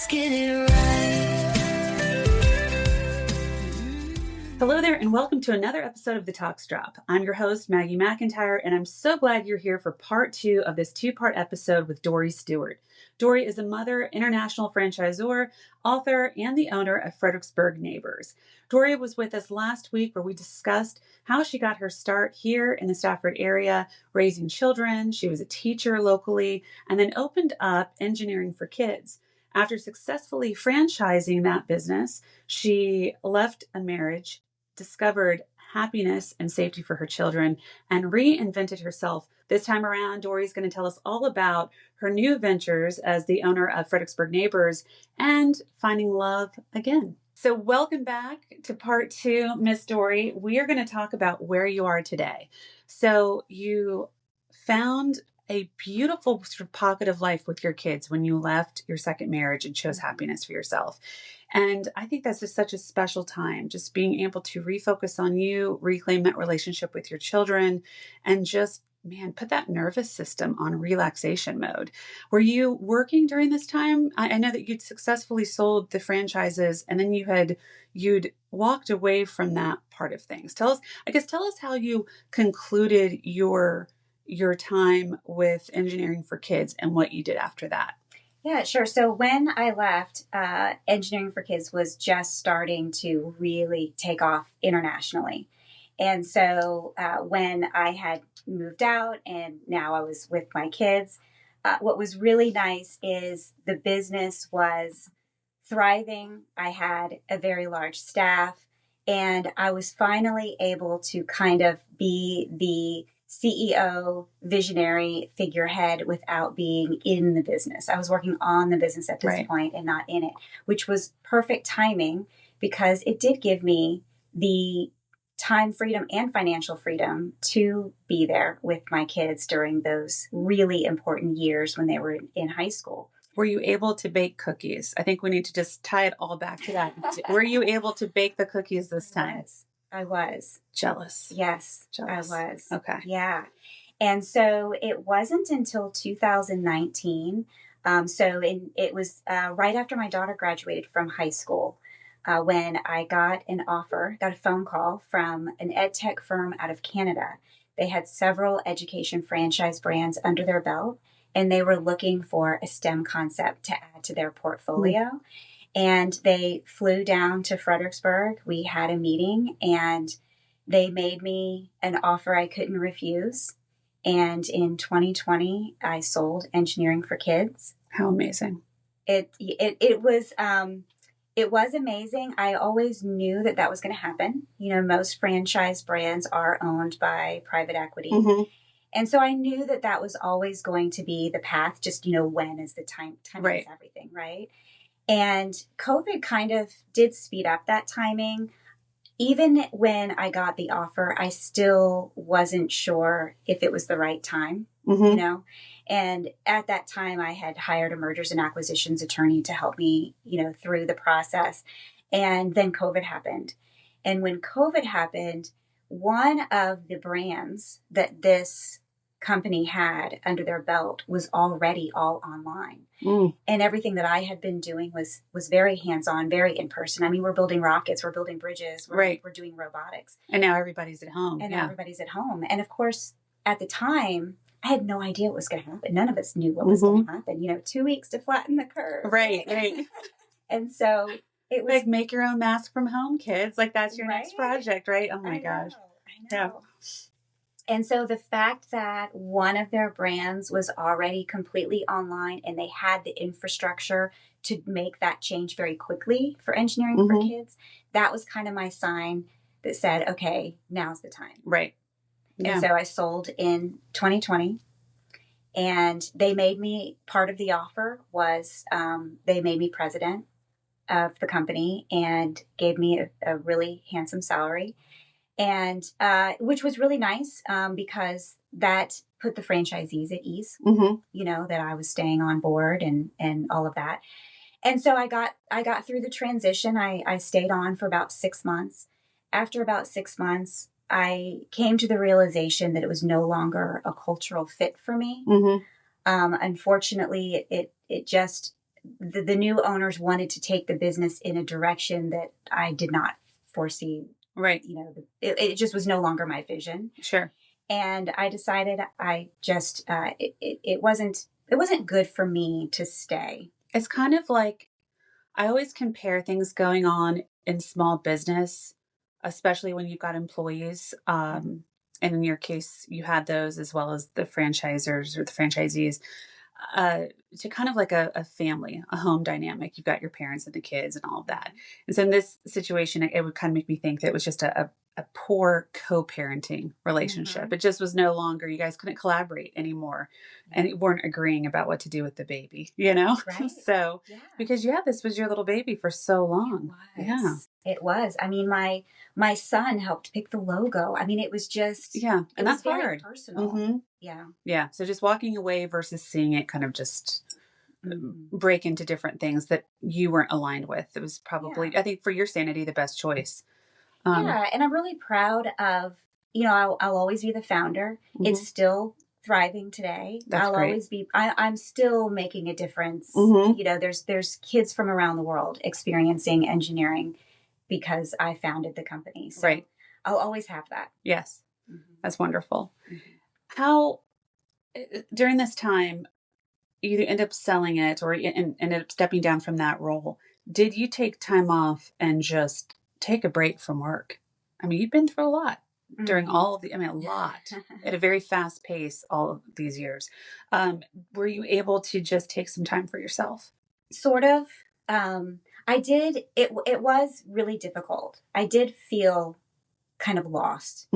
get it right. Hello there, and welcome to another episode of The Talks Drop. I'm your host, Maggie McIntyre, and I'm so glad you're here for part 2 of this 2-part episode with Dori Stewart. Dori is a mother, international franchisor, author, and the owner of Fredericksburg Neighbors. Dori was with us last week where we discussed how she got her start here in the Stafford area, raising children. She was a teacher locally, and then opened up Engineering for Kids. After successfully franchising that business, she left a marriage, discovered happiness and safety for her children, and reinvented herself. This time around, Dori's going to tell us all about her new ventures as the owner of Fredericksburg Neighbors and finding love again. So welcome back to part 2, Miss Dori. We are going to talk about where you are today. So you found a beautiful sort of pocket of life with your kids when you left your second marriage and chose happiness for yourself. And I think that's just such a special time, just being able to refocus on you, reclaim that relationship with your children, and just, man, put that nervous system on relaxation mode. Were you working during this time? I know that you'd successfully sold the franchises and then you'd walked away from that part of things. Tell us how you concluded your time with Engineering for Kids and what you did after that. Yeah, sure. So when I left, Engineering for Kids was just starting to really take off internationally. And so when I had moved out and now I was with my kids, what was really nice is the business was thriving. I had a very large staff, and I was finally able to kind of be the CEO, visionary figurehead without being in the business. I was working on the business at this point and not in it, which was perfect timing because it did give me the time freedom and financial freedom to be there with my kids during those really important years when they were in high school. Were you able to bake cookies? I think we need to just tie it all back to that. Were you able to bake the cookies this time? I was. Jealous. Yes, Jealous. I was. Okay. Yeah. And so it wasn't until 2019. It was right after my daughter graduated from high school when I got a phone call from an ed tech firm out of Canada. They had several education franchise brands under their belt, and they were looking for a STEM concept to add to their portfolio. Mm-hmm. And they flew down to Fredericksburg. We had a meeting and they made me an offer I couldn't refuse. And in 2020, I sold Engineering for Kids. How amazing. It was amazing. I always knew that was going to happen. You know, most franchise brands are owned by private equity. Mm-hmm. And so I knew that was always going to be the path. Just, when is the time is everything, right? And COVID kind of did speed up that timing. Even when I got the offer, I still wasn't sure if it was the right time, mm-hmm. And at that time, I had hired a mergers and acquisitions attorney to help me, through the process. And then COVID happened. And when COVID happened, one of the brands that this company had under their belt was already all online. And everything that I had been doing was very hands-on, very in-person. I mean, we're building rockets, we're building bridges, we're doing robotics. And now everybody's at home. And of course, at the time, I had no idea what was going to happen. None of us knew what was going to happen. 2 weeks to flatten the curve. Right. And so it was like, make your own mask from home, kids. Like, that's your next project, right? Oh my gosh. I know. Yeah. And so the fact that one of their brands was already completely online and they had the infrastructure to make that change very quickly for Engineering for Kids, that was kind of my sign that said, okay, now's the time. Right. Yeah. And so I sold in 2020 and they made me, part of the offer was they made me president of the company and gave me a really handsome salary. And which was really nice because that put the franchisees at ease, that I was staying on board and all of that. And so I got through the transition. I stayed on for about 6 months. After about 6 months, I came to the realization that it was no longer a cultural fit for me. Unfortunately, it just the new owners wanted to take the business in a direction that I did not foresee. Right. It just was no longer my vision. Sure. And I decided it wasn't good for me to stay. It's kind of like, I always compare things going on in small business, especially when you've got employees. And in your case, you had those as well as the franchisors or the franchisees, to kind of like a family, a home dynamic. You've got your parents and the kids and all of that. And so in this situation, it would kind of make me think that it was just a poor co-parenting relationship. Mm-hmm. It just was no longer, you guys couldn't collaborate anymore and you weren't agreeing about what to do with the baby, Right. So, because this was your little baby for so long. It was. I mean, my son helped pick the logo. I mean, it was just, and that's very hard. personal. Mm-hmm. Yeah. So just walking away versus seeing it kind of just break into different things that you weren't aligned with. It was probably, I think, for your sanity, the best choice. And I'm really proud of, I'll always be the founder. Mm-hmm. It's still thriving today. That's great. Always be, I'm still making a difference. Mm-hmm. There's kids from around the world experiencing engineering because I founded the company. So right. I'll always have that. Yes. Mm-hmm. That's wonderful. Mm-hmm. How, during this time, you end up selling it or ended up stepping down from that role. Did you take time off and just take a break from work? I mean, you've been through a lot during all of a lot at a very fast pace all of these years. Were you able to just take some time for yourself? Sort of. I did. It was really difficult. I did feel kind of lost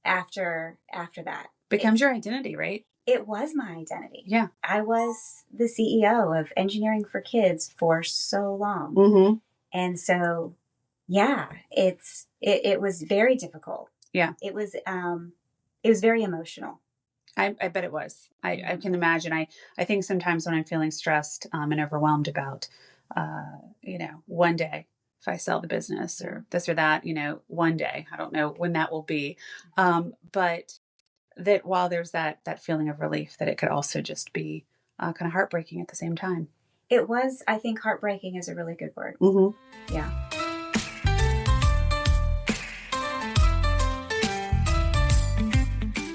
after that. Becomes your identity, right? It was my identity. Yeah. I was the CEO of Engineering for Kids for so long. Mm-hmm. And so, it was very difficult. Yeah. It was very emotional. I bet it was. I can imagine. I think sometimes when I'm feeling stressed and overwhelmed about, one day if I sell the business or this or that, one day, I don't know when that will be. But that while there's that feeling of relief, that it could also just be kind of heartbreaking at the same time. It was, I think heartbreaking is a really good word. Mm-hmm. Yeah.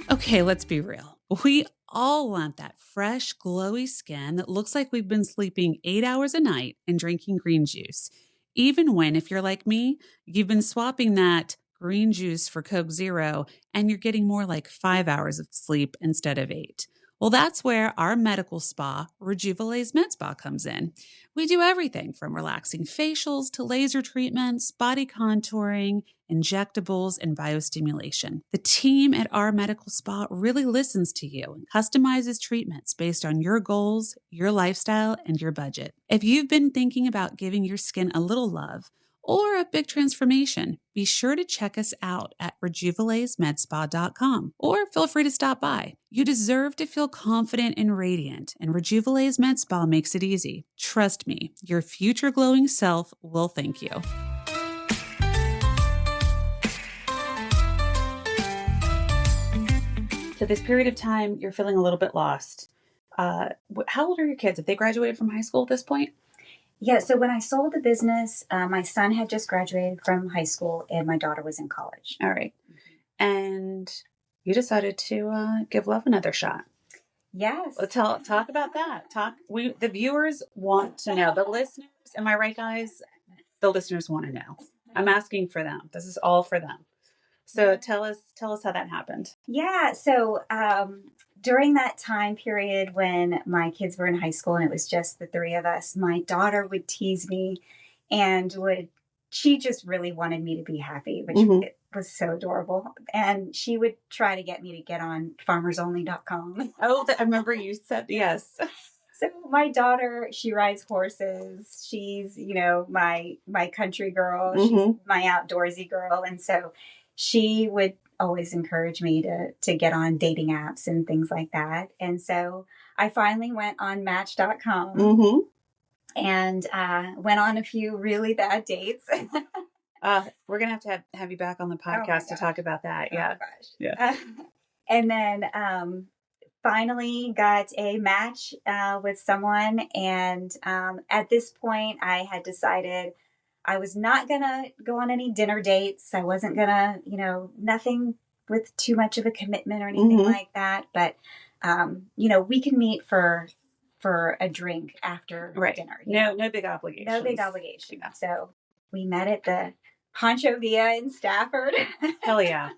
Okay, let's be real. We all want that fresh, glowy skin that looks like we've been sleeping 8 hours a night and drinking green juice. Even when, if you're like me, you've been swapping that green juice for Coke Zero and you're getting more like 5 hours of sleep instead of 8. Well, that's where our medical spa, Rejuvenate's Med Spa, comes in. We do everything from relaxing facials to laser treatments, body contouring, injectables, and biostimulation. The team at our medical spa really listens to you and customizes treatments based on your goals, your lifestyle, and your budget. If you've been thinking about giving your skin a little love or a big transformation, be sure to check us out at rejuvelatesmedspa.com or feel free to stop by. You deserve to feel confident and radiant, and Rejuvelat's Med Spa makes it easy. Trust me, your future glowing self will thank you. So this period of time, you're feeling a little bit lost. How old are your kids? Have they graduated from high school at this point? Yeah, so when I sold the business, my son had just graduated from high school and my daughter was in college. All right. And you decided to give love another shot. Yes. Well, talk about that. The viewers want to know. The listeners, am I right, guys? The listeners want to know. I'm asking for them. This is all for them. So tell us how that happened. Yeah, so during that time period when my kids were in high school and it was just the three of us, my daughter would tease me and she just really wanted me to be happy, which was so adorable. And she would try to get me to get on farmersonly.com. Oh, I remember you said yes. So my daughter, she rides horses. She's, my country girl. She's my outdoorsy girl. And so she would always encourage me to get on dating apps and things like that. And so I finally went on Match.com and went on a few really bad dates. We're going to have you back on the podcast to talk about that. Yeah. And then finally got a match with someone. And at this point, I had decided I was not going to go on any dinner dates. I wasn't going to, nothing with too much of a commitment or anything like that. But, we can meet for a drink after dinner. No big obligations. No big obligation. Yeah. So we met at the Pancho Villa in Stafford. Hell yeah.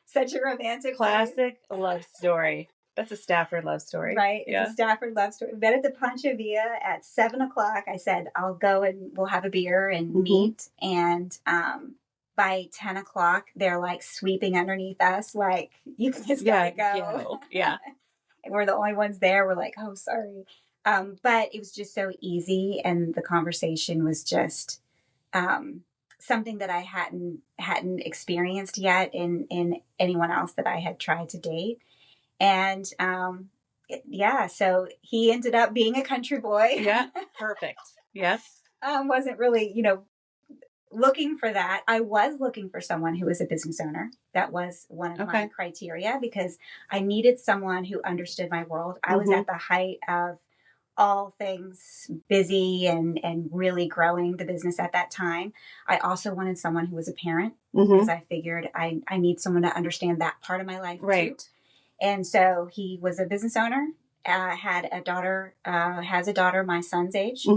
Such a romantic classic love story. That's a Stafford love story. Right. It's a Stafford love story. We met at the Pancho Villa at 7:00. I said, I'll go and we'll have a beer and meet. And by 10:00, they're like sweeping underneath us. Like, you just gotta go. Yeah. And we're the only ones there. We're like, oh, sorry. But it was just so easy. And the conversation was just something that I hadn't experienced yet in anyone else that I had tried to date. And so he ended up being a country boy. Yeah, perfect. Yes. Wasn't really, looking for that. I was looking for someone who was a business owner. That was one of my criteria, because I needed someone who understood my world. I was at the height of all things busy and really growing the business at that time. I also wanted someone who was a parent, because I figured I need someone to understand that part of my life too. And so he was a business owner, had a daughter, has a daughter my son's age.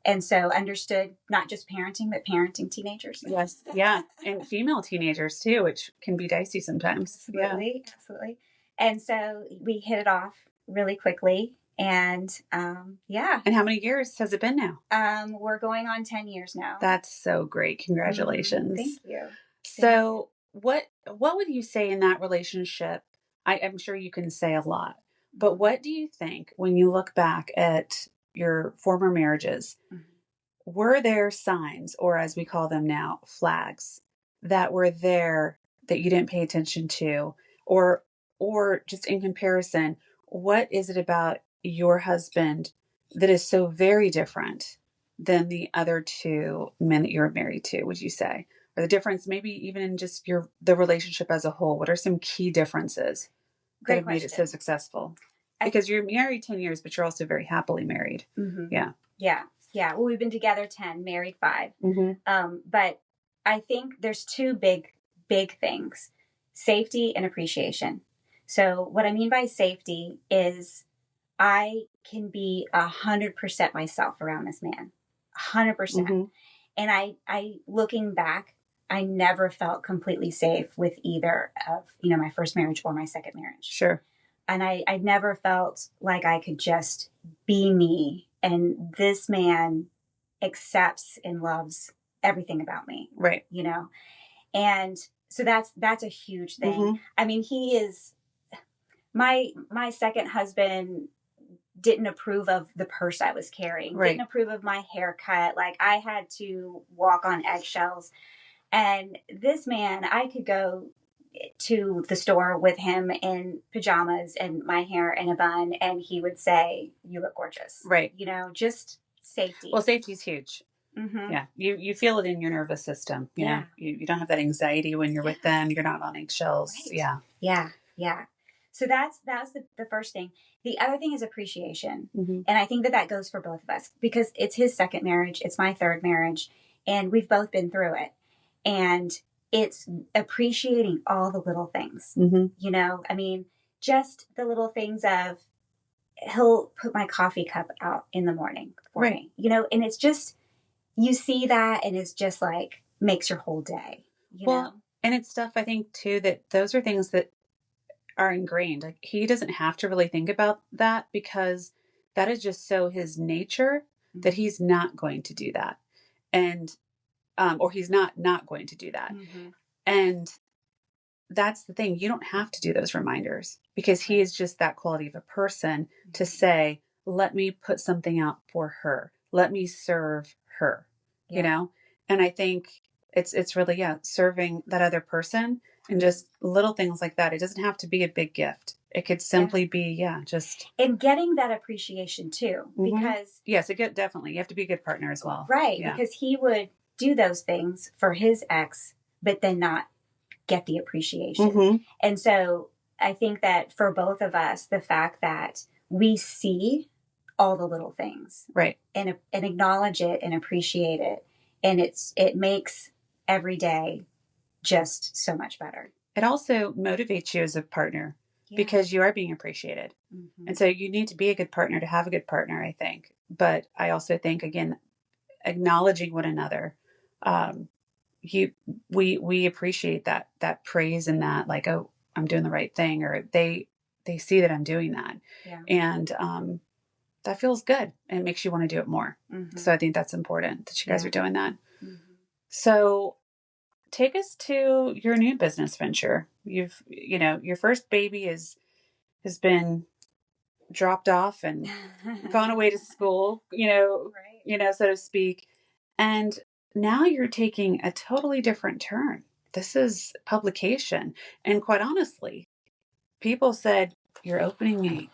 And so understood not just parenting, but parenting teenagers. Yes. Yeah. And female teenagers too, which can be dicey sometimes. Absolutely. And so we hit it off really quickly. And And how many years has it been now? We're going on 10 years now. That's so great. Congratulations. Thank you. So what would you say in that relationship? I'm sure you can say a lot, but what do you think when you look back at your former marriages? Were there signs, or as we call them now, flags, that were there that you didn't pay attention to? Or just in comparison, what is it about your husband that is so very different than the other two men that you're married to, would you say? Or the difference maybe even in just the relationship as a whole? What are some key differences that have made it so successful? Because you're married 10 years, but you're also very happily married. Yeah. Well, we've been together 10, married 5. But I think there's two big things: safety and appreciation. So what I mean by safety is I can be 100% myself around this man, 100%. And I looking back, I never felt completely safe with either of, my first marriage or my second marriage. Sure. And I never felt like I could just be me. And this man accepts and loves everything about me. Right. And so that's a huge thing. I mean, he is my second husband didn't approve of the purse I was carrying, didn't approve of my haircut. Like, I had to walk on eggshells. And this man, I could go to the store with him in pajamas and my hair in a bun, and he would say, "You look gorgeous." Right. Just safety. Well, safety is huge. Yeah. You feel it in your nervous system. You know, you don't have that anxiety when you're with them. You're not on eggshells. Right. Yeah. So that's the first thing. The other thing is appreciation. And I think that goes for both of us, because it's his second marriage. It's my third marriage, and we've both been through it. And it's appreciating all the little things, I mean, just the little things of, he'll put my coffee cup out in the morning for me, and it's just, you see that, and it's just like, makes your whole day, Well, and it's stuff, I think too, that those are things that are ingrained. Like, he doesn't have to really think about that, because that is just so his nature that he's not going to do that. And or he's not going to do that. And that's the thing. You don't have to do those reminders, because he is just that quality of a person to say, let me put something out for her. Let me serve her, And I think it's really, serving that other person, and just little things like that. It doesn't have to be a big gift. It could simply be, just. And getting that appreciation too, because. Yes, definitely. You have to be a good partner as well. Right. Yeah. Because he would do those things for his ex, but then not get the appreciation. And so I think that for both of us, the fact that we see all the little things, right, and acknowledge it and appreciate it, and it makes every day just so much better. It also motivates you as a partner because you are being appreciated. Mm-hmm. And so you need to be a good partner to have a good partner, I think. But I also think, again, acknowledging one another, we appreciate that praise and that, like, oh, I'm doing the right thing, or they see that I'm doing that. Yeah. And that feels good and it makes you want to do it more. Mm-hmm. So I think that's important that you guys are doing that. Mm-hmm. So take us to your new business venture. Your first baby has been dropped off and gone away to school, Right. so to speak. And now you're taking a totally different turn. This is publication. And quite honestly, people said, you're opening a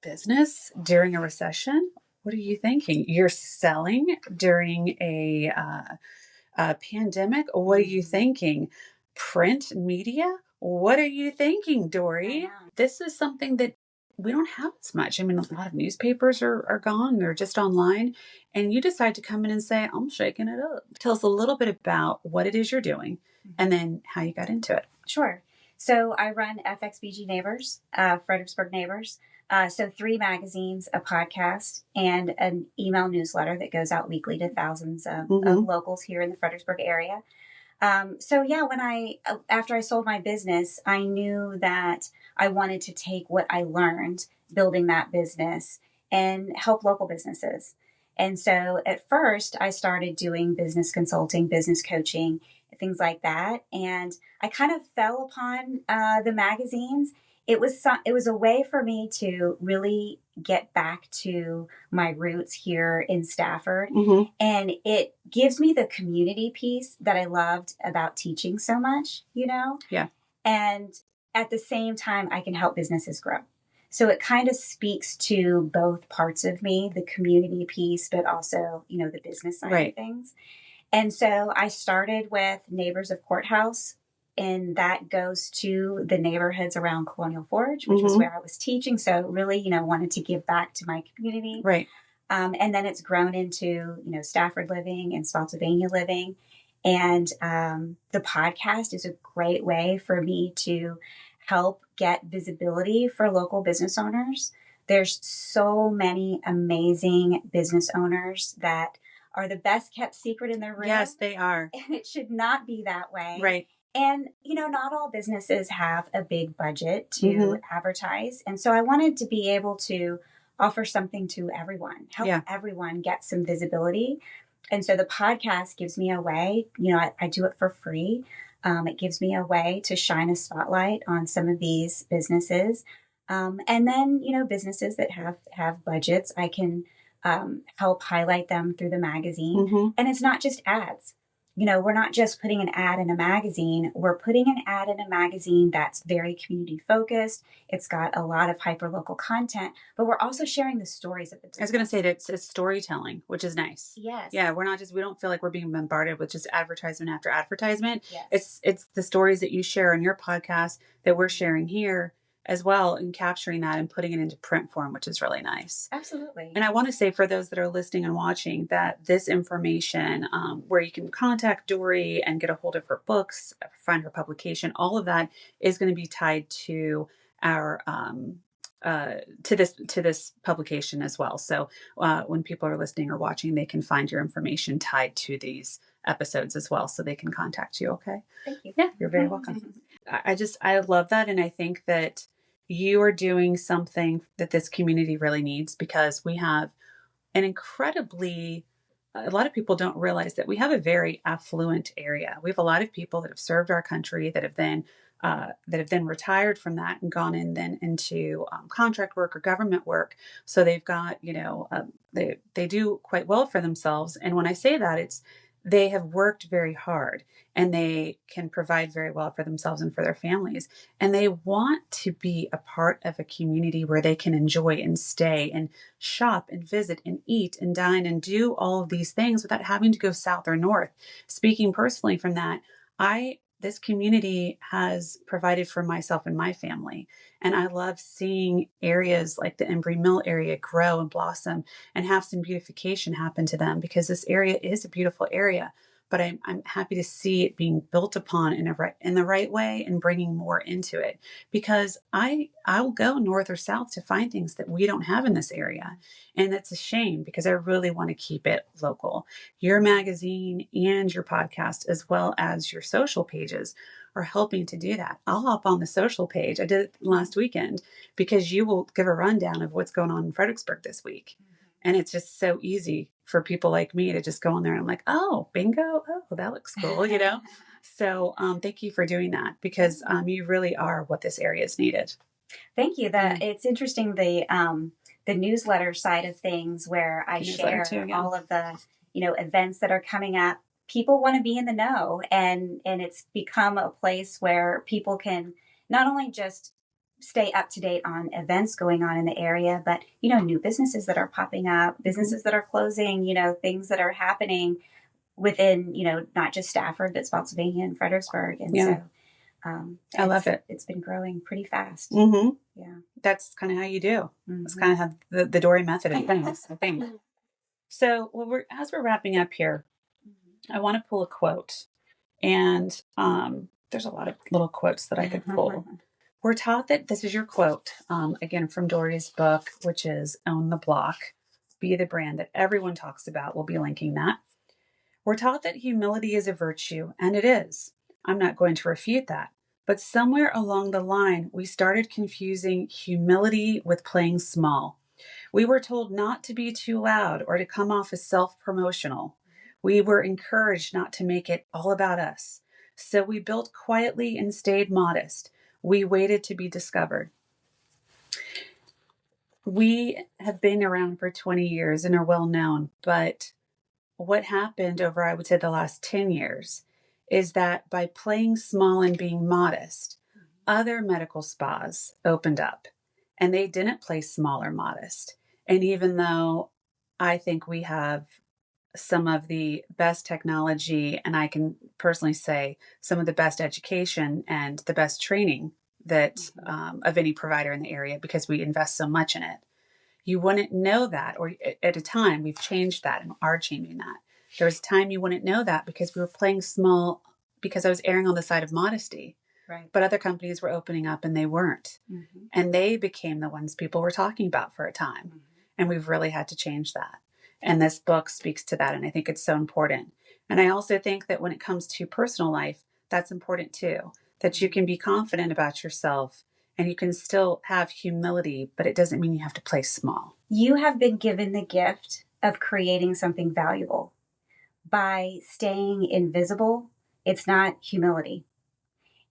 business during a recession? What are you thinking? You're selling during a pandemic? What are you thinking? Print media? What are you thinking, Dori? This is something that we don't have as much. I mean, a lot of newspapers are gone. They're just online. And you decide to come in and say, I'm shaking it up. Tell us a little bit about what it is you're doing and then how you got into it. Sure. So I run FXBG Neighbors, Fredericksburg Neighbors. So 3 magazines, a podcast, and an email newsletter that goes out weekly to thousands of locals here in the Fredericksburg area. After I sold my business, I knew that I wanted to take what I learned building that business and help local businesses. And so at first I started doing business consulting, business coaching, things like that. And I kind of fell upon the magazines. It was a way for me to really get back to my roots here in Stafford. Mm-hmm. And it gives me the community piece that I loved about teaching so much, Yeah. And at the same time, I can help businesses grow. So it kind of speaks to both parts of me, the community piece, but also, the business side of things. And so I started with Neighbors of Courthouse, and that goes to the neighborhoods around Colonial Forge, which was where I was teaching. So really, wanted to give back to my community. Right. And then it's grown into, Stafford Living and Spotsylvania Living. And the podcast is a great way for me to help get visibility for local business owners. There's so many amazing business owners that are the best kept secret in their room. Yes, they are. And it should not be that way. Right. And, not all businesses have a big budget to advertise. And so I wanted to be able to offer something to everyone, help everyone get some visibility. And so the podcast gives me a way, I do it for free. It gives me a way to shine a spotlight on some of these businesses. And then, businesses that have budgets, I can help highlight them through the magazine. Mm-hmm. And it's not just ads. We're not just putting an ad in a magazine. We're putting an ad in a magazine that's very community focused. It's got a lot of hyper-local content, but we're also sharing the stories of the business. I was going to say that it's storytelling, which is nice. Yes. Yeah, we don't feel like we're being bombarded with just advertisement after advertisement. Yes. It's the stories that you share on your podcast that we're sharing here as well, and capturing that and putting it into print form, which is really nice. Absolutely. And I want to say for those that are listening and watching that this information, where you can contact Dori and get a hold of her books, find her publication, all of that is going to be tied to our to this publication as well. So when people are listening or watching, they can find your information tied to these episodes as well, so they can contact you. Okay. Thank you. Yeah, you're very welcome. I love that. And I think that you are doing something that this community really needs, because we have a lot of people don't realize that we have a very affluent area. We have a lot of people that have served our country that have then retired from that and gone in then into contract work or government work. So they've got, they do quite well for themselves. And when I say that, they have worked very hard and they can provide very well for themselves and for their families. And they want to be a part of a community where they can enjoy and stay and shop and visit and eat and dine and do all of these things without having to go south or north. Speaking personally from that, I this community has provided for myself and my family. And I love seeing areas like the Embry Mill area grow and blossom and have some beautification happen to them, because this area is a beautiful area. But I'm happy to see it being built upon in the right way and bringing more into it, because I'll go north or south to find things that we don't have in this area. And that's a shame, because I really want to keep it local. Your magazine and your podcast, as well as your social pages, are helping to do that. I'll hop on the social page. I did it last weekend, because you will give a rundown of what's going on in Fredericksburg this week. And it's just so easy for people like me to just go on there and I'm like, oh, bingo. Oh, that looks cool, you know? So thank you for doing that, because you really are what this area is needed. Thank you. It's interesting, the newsletter side of things, where I share all of the, events that are coming up. People want to be in the know, and it's become a place where people can not only just stay up to date on events going on in the area, but, new businesses that are popping up, businesses that are closing, things that are happening within, not just Stafford, but Spotsylvania and Fredericksburg. And so I love it. It's been growing pretty fast. Mm-hmm. Yeah. That's kind of how you do. Mm-hmm. That's kind of how the Dori method of things, I think. So as we're wrapping up here, I want to pull a quote. And there's a lot of little quotes that I could pull. We're taught that, this is your quote, again, from Dori's book, which is Own the Block, Be the Brand that everyone talks about. We'll be linking that. We're taught that humility is a virtue, and it is. I'm not going to refute that. But somewhere along the line, we started confusing humility with playing small. We were told not to be too loud or to come off as self-promotional. We were encouraged not to make it all about us. So we built quietly and stayed modest. We waited to be discovered. We have been around for 20 years and are well known, but what happened over, I would say, the last 10 years is that by playing small and being modest, other medical spas opened up and they didn't play small or modest. And even though I think we have some of the best technology, and I can personally say some of the best education and the best training that of any provider in the area, because we invest so much in it. You wouldn't know that, or at a time we've changed that and are changing that. There was a time you wouldn't know that because we were playing small, because I was erring on the side of modesty. Right. But other companies were opening up and they weren't. Mm-hmm. And they became the ones people were talking about for a time. Mm-hmm. And we've really had to change that. And this book speaks to that. And I think it's so important. And I also think that when it comes to personal life, that's important too, that you can be confident about yourself and you can still have humility, but it doesn't mean you have to play small. You have been given the gift of creating something valuable. By staying invisible, it's not humility.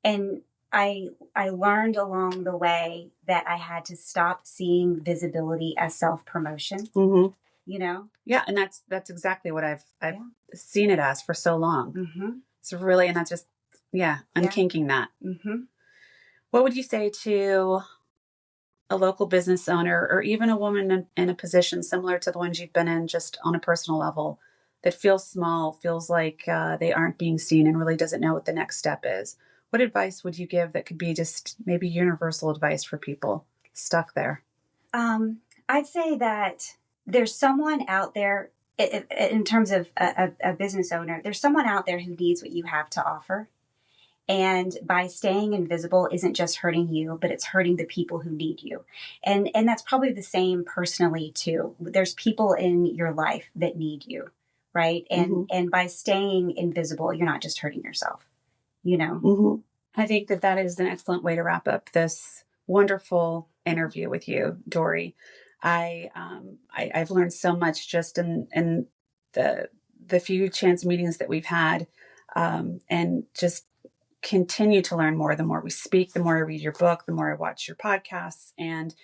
And I learned along the way that I had to stop seeing visibility as self-promotion. Mm-hmm. Yeah, and that's exactly what I've seen it as for so long. Mm-hmm. It's really, and that's just unkinking that. Mm-hmm. What would you say to a local business owner, or even a woman in a position similar to the ones you've been in, just on a personal level, that feels small, feels like they aren't being seen, and really doesn't know what the next step is? What advice would you give that could be just maybe universal advice for people stuck there? I'd say that there's someone out there, in terms of a business owner, there's someone out there who needs what you have to offer. And by staying invisible isn't just hurting you, but it's hurting the people who need you. And that's probably the same personally too. There's people in your life that need you, right? And by staying invisible, you're not just hurting yourself, Mm-hmm. I think that is an excellent way to wrap up this wonderful interview with you, Dori. I've learned so much just in the few chance meetings that we've had, and just continue to learn more. The more we speak, the more I read your book, the more I watch your podcasts, and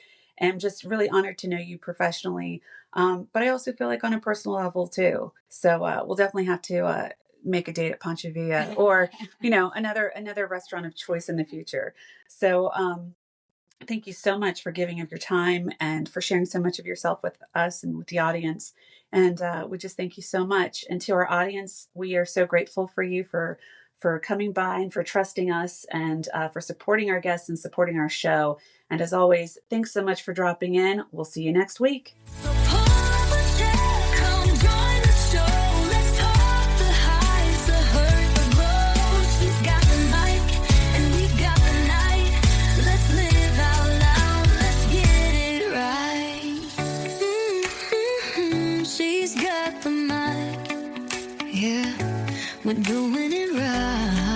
am just really honored to know you professionally. But I also feel like on a personal level too. So we'll definitely have to make a date at Pancha Villa, or another restaurant of choice in the future. So thank you so much for giving of your time and for sharing so much of yourself with us and with the audience. And we just thank you so much. And to our audience, we are so grateful for you for for coming by and for trusting us and for supporting our guests and supporting our show. And as always, thanks so much for dropping in. We'll see you next week. We're doing it right.